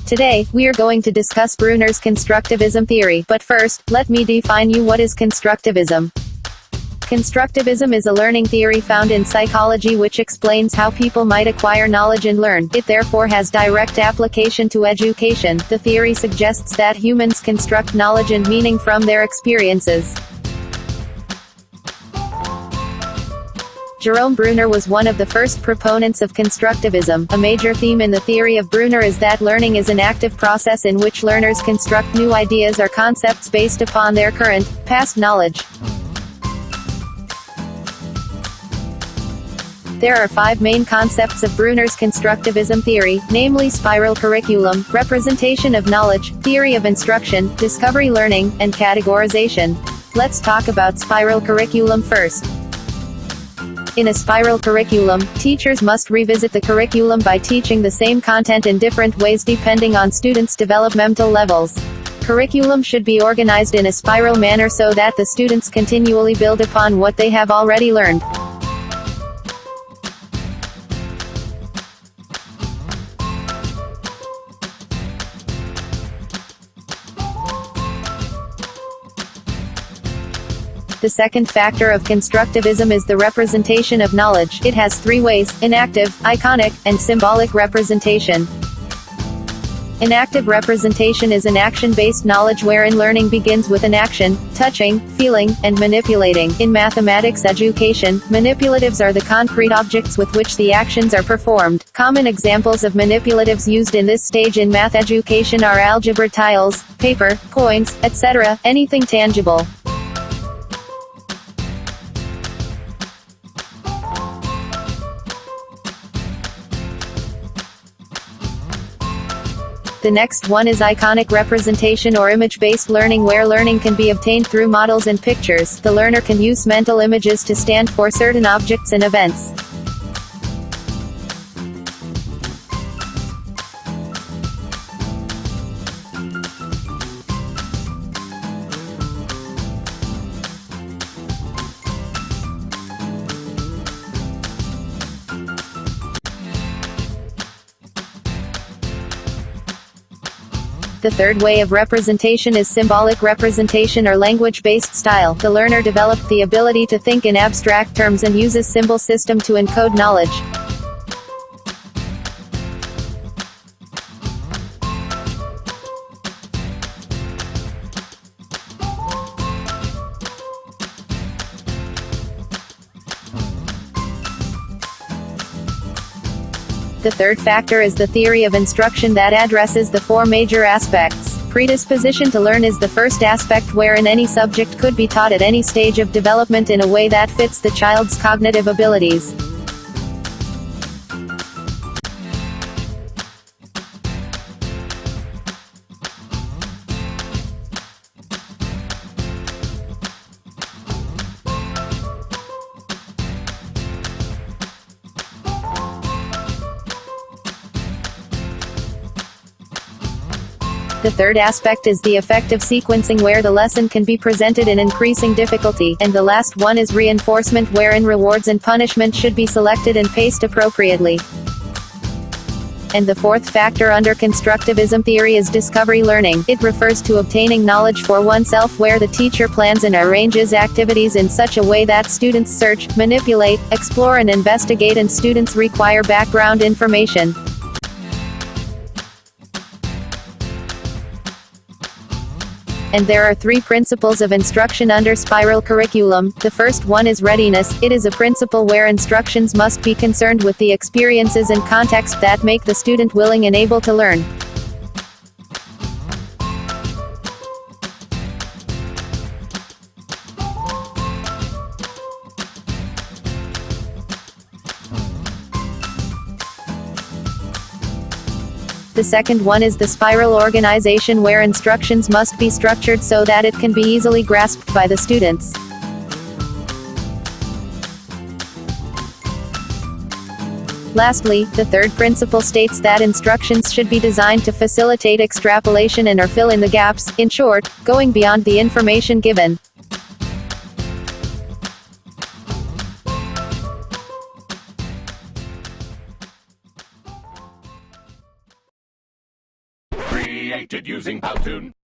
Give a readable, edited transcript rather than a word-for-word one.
Today, we are going to discuss Bruner's constructivism theory, but first, let me define you what is constructivism. Constructivism is a learning theory found in psychology which explains how people might acquire knowledge and learn. It therefore has direct application to education. The theory suggests that humans construct knowledge and meaning from their experiences. Jerome Bruner was one of the first proponents of constructivism. A major theme in the theory of Bruner is that learning is an active process in which learners construct new ideas or concepts based upon their current, past knowledge. There are 5 main concepts of Bruner's constructivism theory, namely spiral curriculum, representation of knowledge, theory of instruction, discovery learning, and categorization. Let's talk about spiral curriculum first. In a spiral curriculum, teachers must revisit the curriculum by teaching the same content in different ways depending on students' developmental levels. Curriculum should be organized in a spiral manner so that the students continually build upon what they have already learned. The second factor of constructivism is the representation of knowledge. It has 3 ways: enactive, iconic, and symbolic representation. Enactive representation is an action-based knowledge wherein learning begins with an action, touching, feeling, and manipulating. In mathematics education, manipulatives are the concrete objects with which the actions are performed. Common examples of manipulatives used in this stage in math education are algebra tiles, paper, coins, etc., anything tangible. The next one is iconic representation or image-based learning, where learning can be obtained through models and pictures. The learner can use mental images to stand for certain objects and events. The third way of representation is symbolic representation or language-based style. The learner developed the ability to think in abstract terms and uses symbol system to encode knowledge. The third factor is the theory of instruction that addresses the 4 major aspects. Predisposition to learn is the first aspect, wherein any subject could be taught at any stage of development in a way that fits the child's cognitive abilities. The third aspect is the effective sequencing, where the lesson can be presented in increasing difficulty, and the last one is reinforcement, wherein rewards and punishment should be selected and paced appropriately. And the fourth factor under constructivism theory is discovery learning. It refers to obtaining knowledge for oneself, where the teacher plans and arranges activities in such a way that students search, manipulate, explore and investigate, and students require background information. And there are 3 principles of instruction under spiral curriculum. The first one is readiness. It is a principle where instructions must be concerned with the experiences and context that make the student willing and able to learn. The second one is the spiral organization, where instructions must be structured so that it can be easily grasped by the students. Lastly, the third principle states that instructions should be designed to facilitate extrapolation and/or fill in the gaps, in short, going beyond the information given. created using Powtoon.